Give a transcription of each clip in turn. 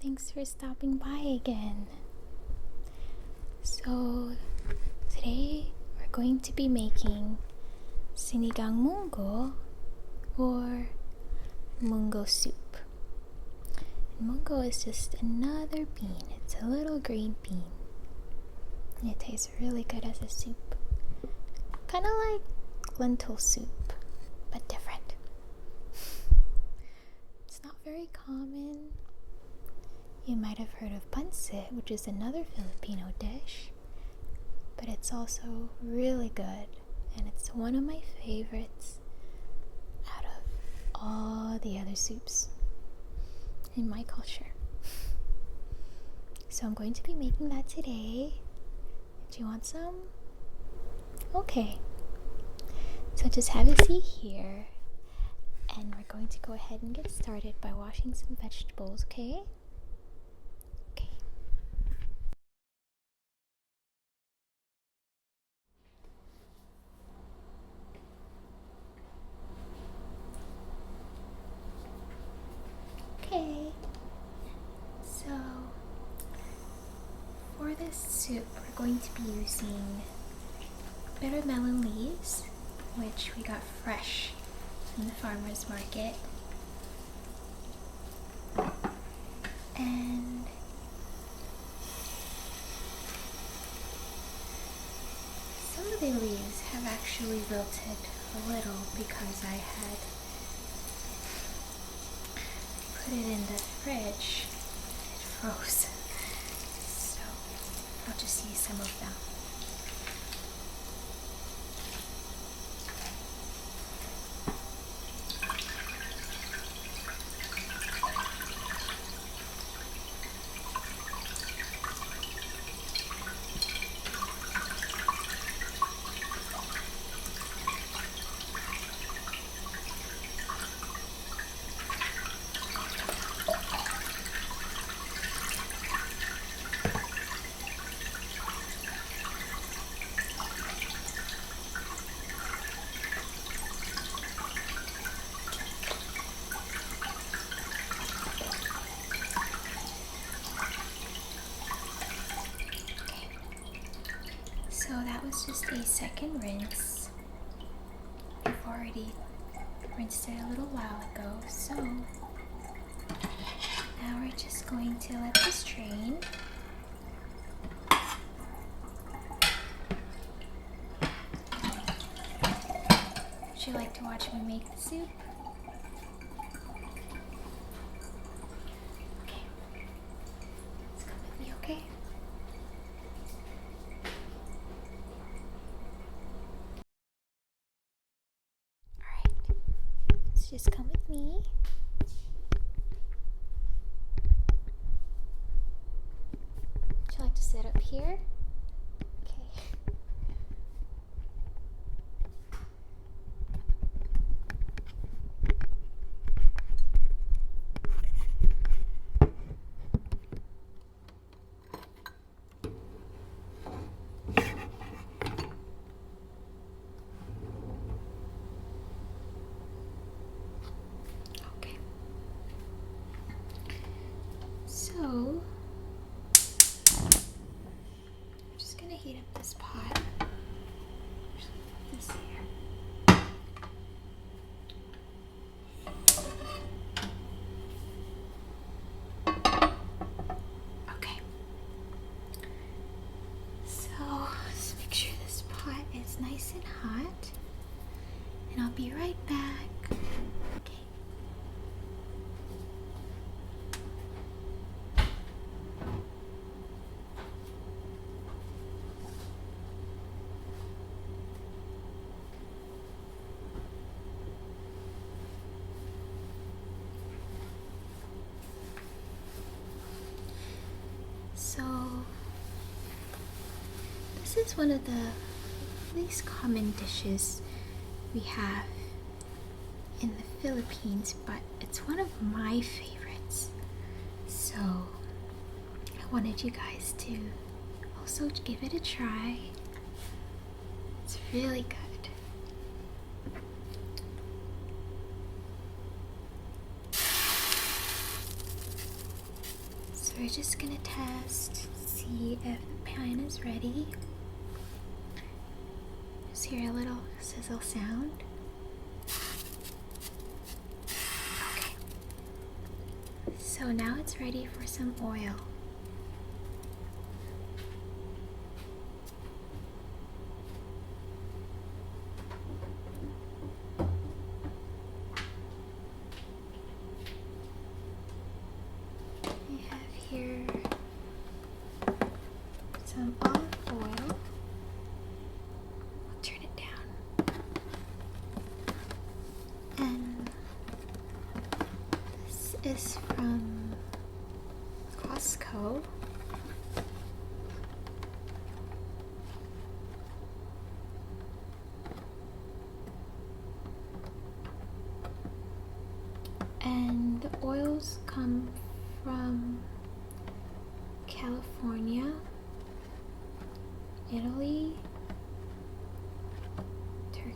thanks for stopping by again. So today we're going to be making sinigang mungo or mungo soup. And mungo is just another bean. It's a little green bean. And it tastes really good as a soup. Kind of like lentil soup, but different. It's not very common. You might have heard of pancit, which is another Filipino dish, but it's also really good, and it's one of my favorites out of all the other soups in my culture. So I'm going to be making that today. Do you want some? Okay. So just have a seat here, and we're going to go ahead and get started by washing some vegetables, okay? Okay, so for this soup, we're going to be using bitter melon leaves, which we got fresh from the farmer's market, and some of the leaves have actually wilted a little because I had put it in the fridge. It froze, so I'll just use some of them. So that was just a second rinse. I've already rinsed it a little while ago, so now we're just going to let this drain. Would you like to watch me make the soup? Okay. Let's come with me, okay? Just come with me. Would you like to sit up here? Okay. So, I'm just gonna heat up this pot. Just put this here. Okay. So, just make sure this pot is nice and hot, and I'll be right back. Okay. So, this is one of the least common dishes we have in the Philippines, but it's one of my favorites. So, I wanted you guys to also give it a try. It's really good. So we're just gonna test, see if the pan is ready. Just hear a little sizzle sound. Okay. So now it's ready for some oil. We have here some olive oil. I'll turn it down. And this is from Costco. And the oils come from California, Italy, Turkey.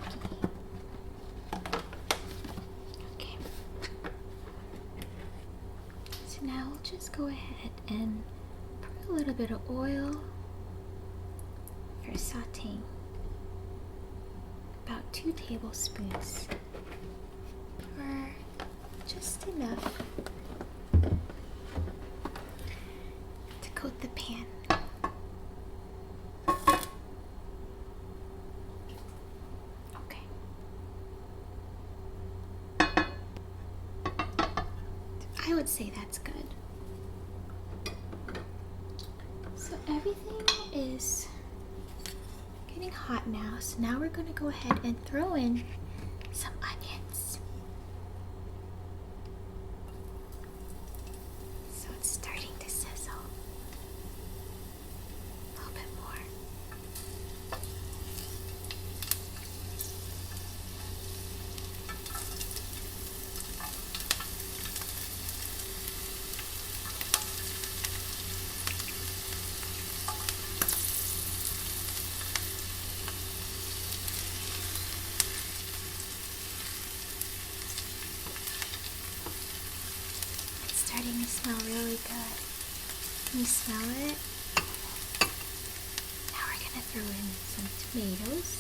Okay. So now we'll just go ahead and put a little bit of oil for sauteing. About 2 tablespoons. Or just enough to coat the pan. Okay. I would say that's good. So everything is getting hot now. So now we're going to go ahead and throw in some onions. So it's starting to sizzle. A little bit more. It's starting to smell really good. Can you smell it? Now we're gonna throw in some tomatoes.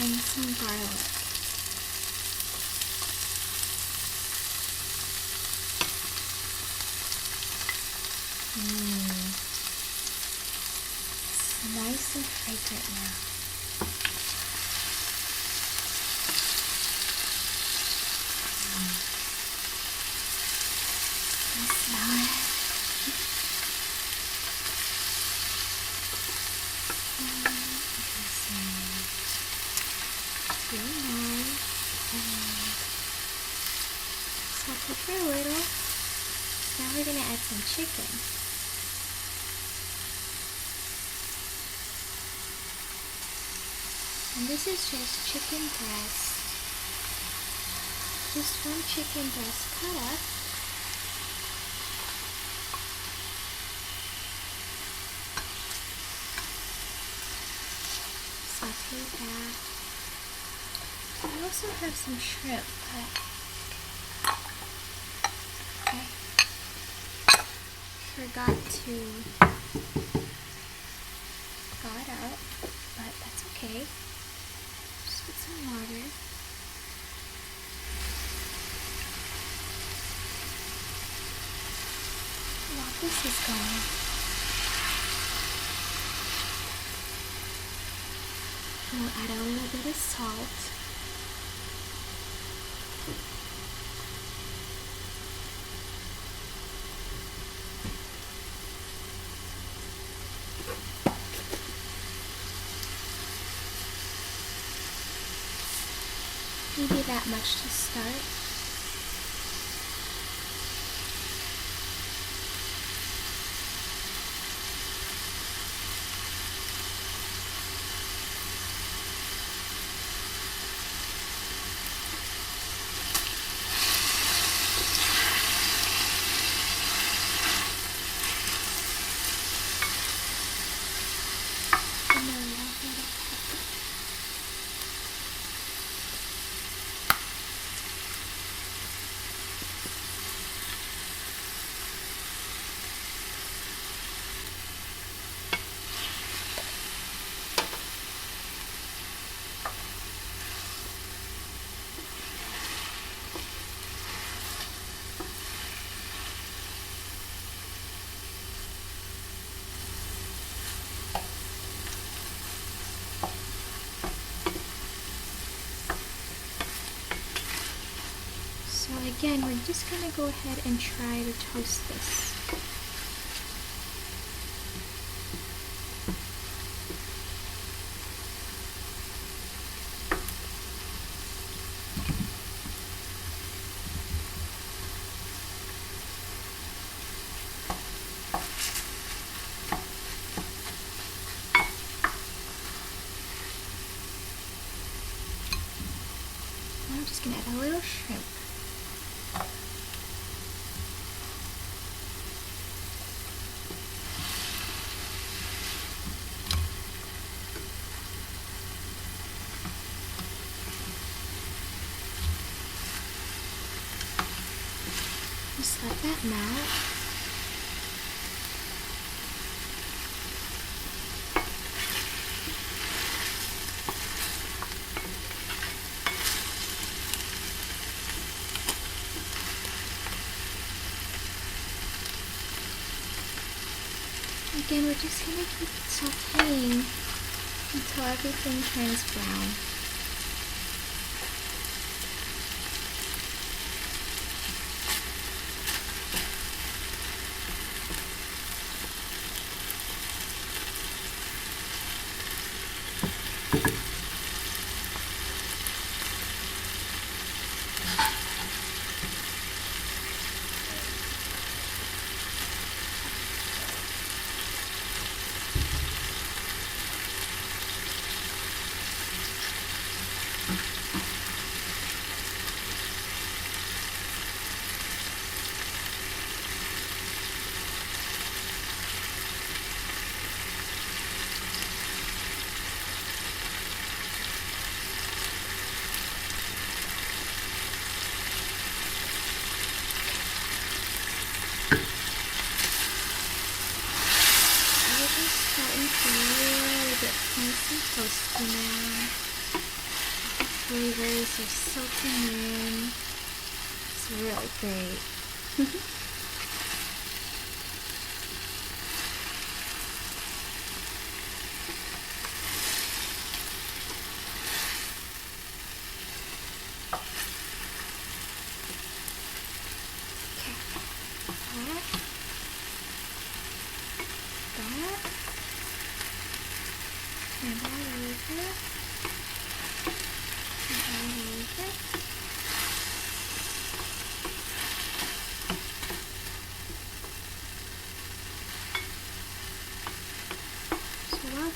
And some garlic. It's nice and fragrant now. Can you smell it? Really nice. And saute for a little. Now we're gonna add some chicken. And this is just chicken breast. Just 1 chicken breast cut up. Saute that. I also have some shrimp, but I forgot to thaw it out, but that's okay. Just put some water. While this is going, we'll add a little bit of salt. Maybe that much to start. So again, we're just gonna go ahead and try to toast this. I'm just gonna add a little shrimp. Just let that melt. Again, we're just going to keep sauteing until everything turns brown. Toasty now. The flavors are soaking in. It's really great.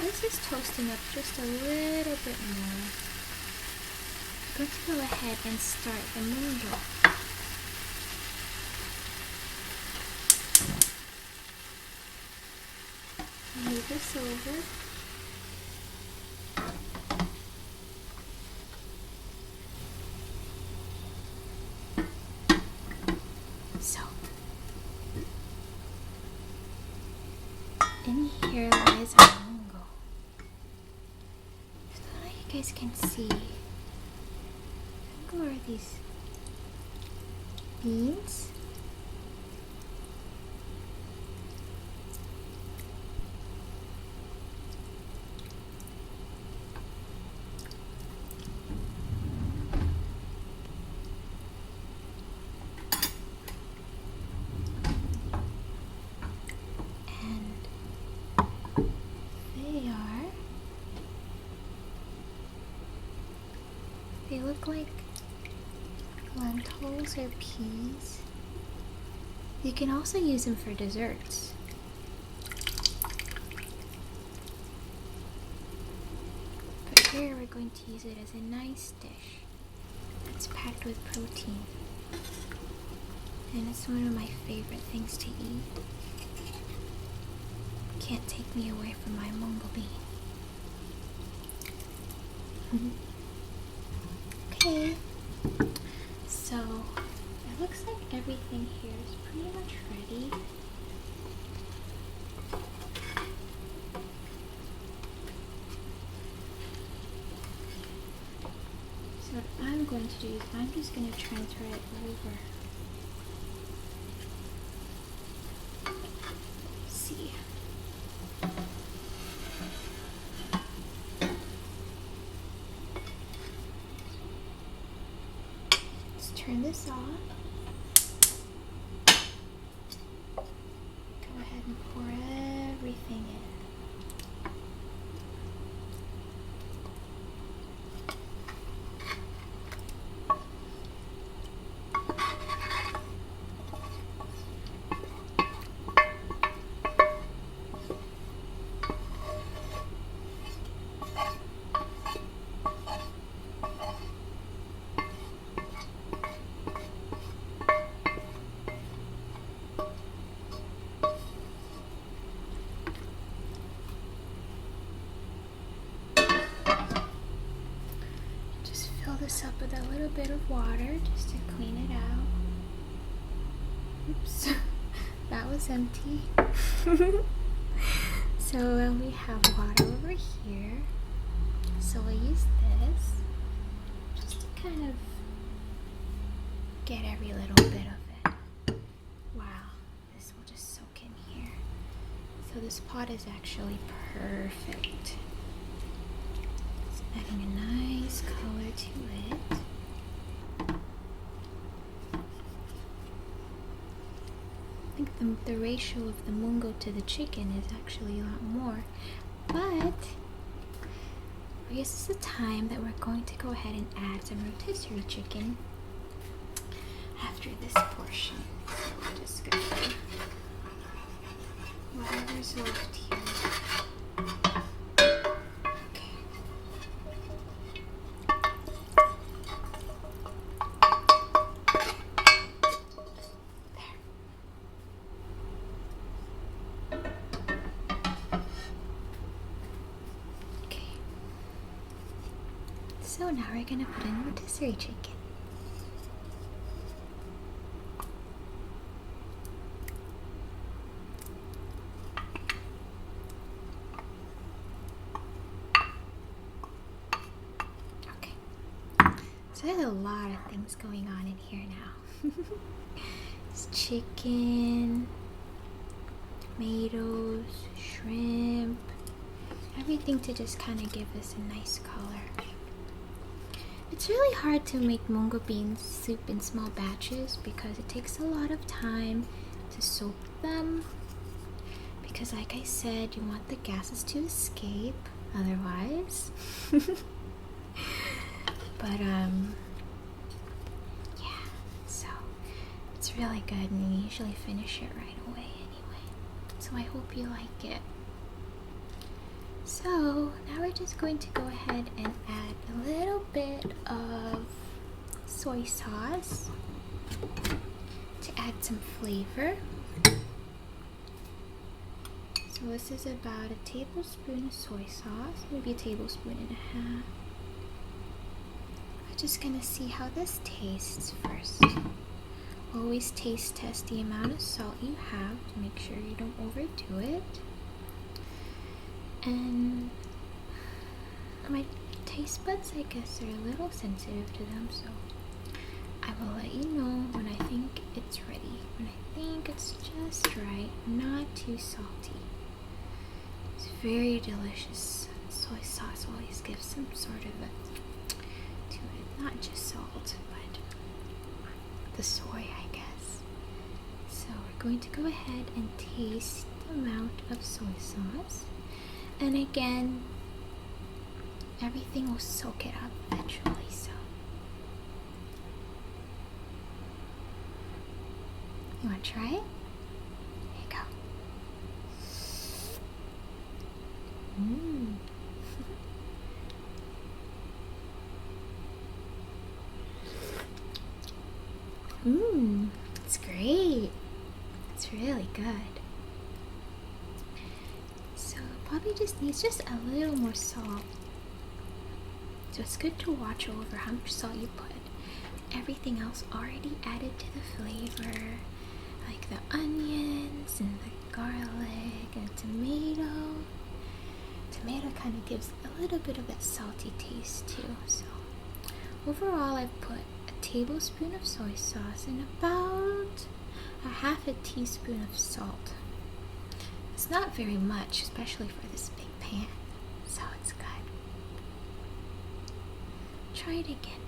This is toasting up just a little bit more. I'm going to go ahead and start the mungo. Move this over. So, in here lies our mungo. So you guys can see, what are these beans? They look like lentils or peas. You can also use them for desserts. But here we're going to use it as a nice dish that's packed with protein. And it's one of my favorite things to eat. Can't take me away from my mungo bean. Okay, so it looks like everything here is pretty much ready. So what I'm going to do is I'm just going to transfer it over. See. turn this off. Go ahead and pour everything in. Fill this up with a little bit of water just to clean it out. Oops, that was empty. So we have water over here. So I use this just to kind of get every little bit of it. Wow, this will just soak in here. So this pot is actually perfect. Adding a nice color to it. I think the ratio of the mungo to the chicken is actually a lot more. But I guess it's the time that we're going to go ahead and add some rotisserie chicken after this portion. So we're just going to do whatever's left here. So now we're gonna put in rotisserie chicken. Okay, so there's a lot of things going on in here now. It's chicken, tomatoes, shrimp, everything to just kind of give us a nice color. It's really hard to make mungo bean soup in small batches because it takes a lot of time to soak them. Because like I said, you want the gases to escape otherwise. But yeah, so it's really good and you usually finish it right away anyway. So I hope you like it. So now we're just going to go ahead and add a little bit of soy sauce to add some flavor. So this is about a tablespoon of soy sauce, maybe a tablespoon and a half. I'm just gonna see how this tastes first. Always taste test the amount of salt you have to make sure you don't overdo it. And my taste buds, I guess, are a little sensitive to them, so I will let you know when I think it's ready. When I think it's just right, not too salty. It's very delicious. Soy sauce always gives some sort of a to it, not just salt, but the soy, I guess. So we're going to go ahead and taste the amount of soy sauce. And again, everything will soak it up eventually, so. You want to try it? There you go. It's great. It's really good. So it probably just needs just a little more salt. So it's good to watch over how much salt you put. Everything else already added to the flavor, like the onions and the garlic and tomato. Tomato kind of gives a little bit of that salty taste too. So overall, I've put a tablespoon of soy sauce and about a half a teaspoon of salt. It's not very much, especially for this big pan, so it's good. Try it again.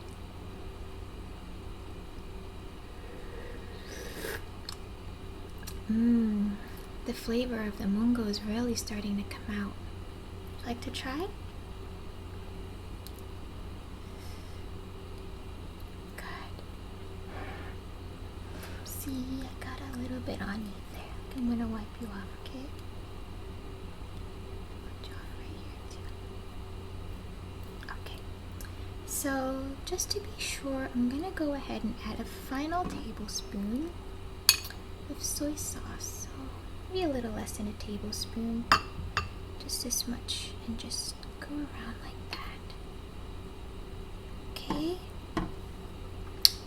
The flavor of the mungo is really starting to come out. Like to try? Good. See, I got a little bit on you there. I'm gonna wipe you off, okay? Put you off right here too. Okay. So, just to be sure, I'm gonna go ahead and add a final tablespoon of soy sauce. So, maybe a little less than a tablespoon. Just this much. And just go around like that. Okay?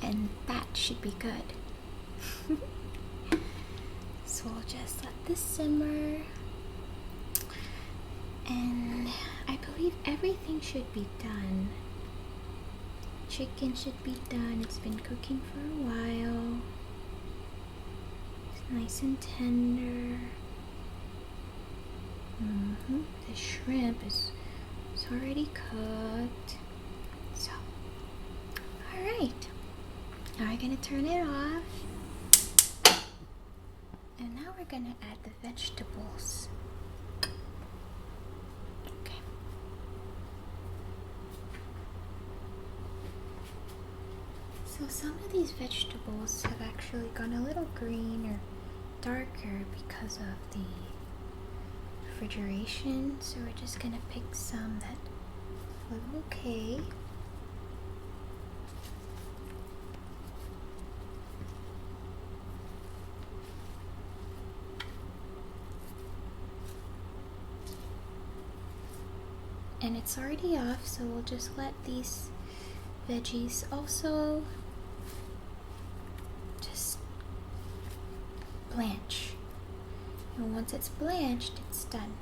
And that should be good. So we'll just let this simmer. And I believe everything should be done. Chicken should be done. It's been cooking for a while. It's nice and tender. The shrimp is already cooked. So, alright. Now we're gonna turn it off. And now we're gonna add the vegetables. Okay. So some of these vegetables have actually gone a little green or darker because of the refrigeration, so we're just gonna pick some that look okay. And it's already off, so we'll just let these veggies also just blanch. And once it's blanched, it's done.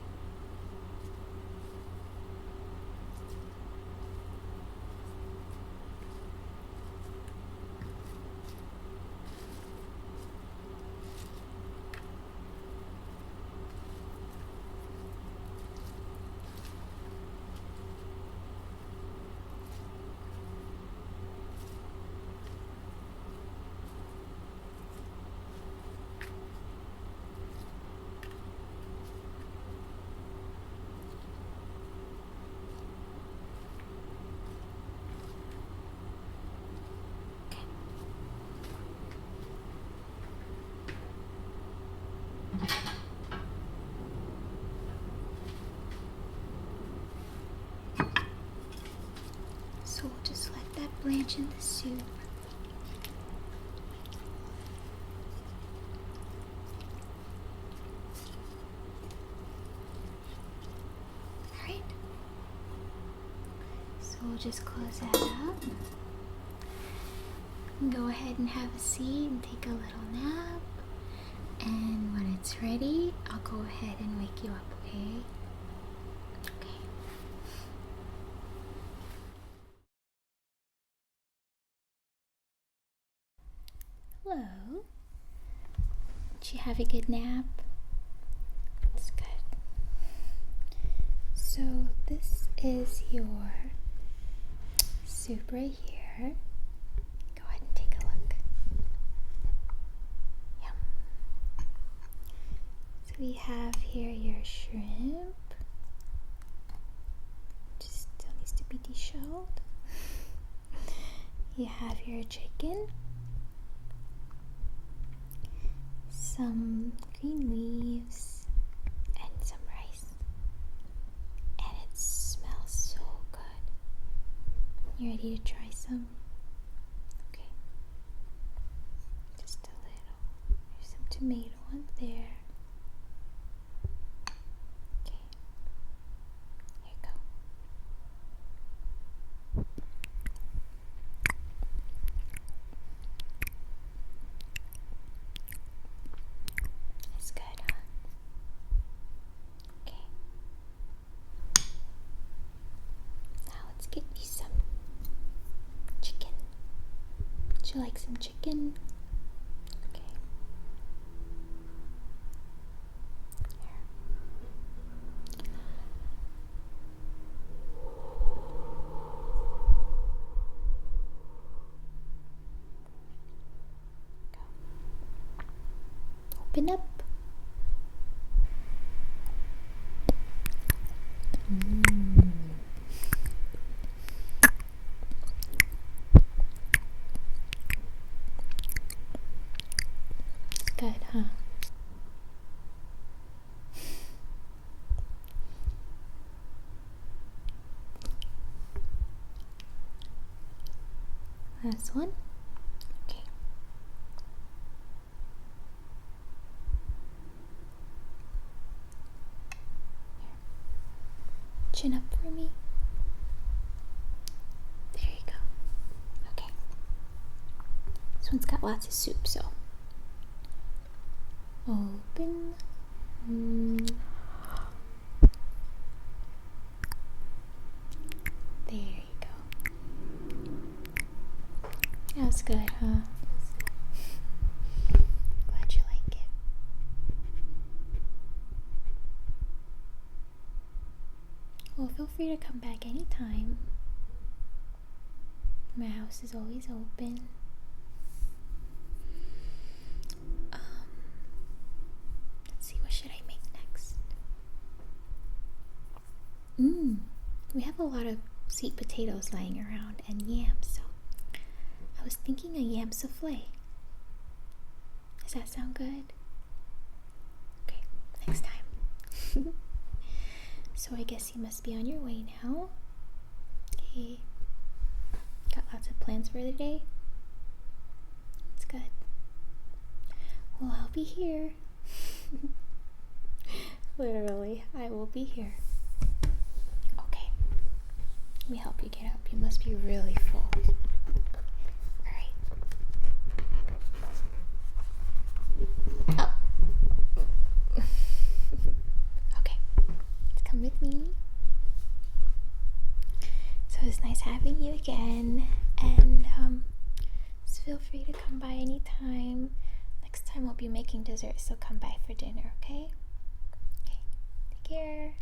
So we'll just let that blanch in the soup. Alright. So we'll just close that up. And go ahead and have a seat and take a little nap. And when it's ready, I'll go ahead and wake you up, okay? Okay. Hello. Did you have a good nap? That's good. So this is your soup right here. Go ahead and take a look. Yum. So we have here your shrimp. Just still needs to be deshelled. You have your chicken. Some green leaves and some rice, and it smells so good. You ready to try some? Okay, just a little. There's some tomato on there. Okay, here you go. It's good, huh? Okay. Now let's get you some chicken. Would you like some chicken? Okay. Here. Go. Open up. It's good, huh? Last one. Okay. Chin up for me. There you go. Okay. This one's got lots of soup, so open. There you go. That's good, huh? Glad you like it. Well, feel free to come back anytime. My house is always open. Let's see, what should I make next? We have a lot of sweet potatoes lying around and yams, so I was thinking a yam souffle. Does that sound good? Okay, next time. So I guess you must be on your way now. Okay. Got lots of plans for the day? It's good. Well, I'll be here. Literally, I will be here. Okay. Let me help you get up. You must be really full. Alright. Up. Okay. Let's come with me. So it's nice having you again. And just feel free to come by anytime. Next time we'll be making dessert, so come by for dinner, okay? Okay. Take care.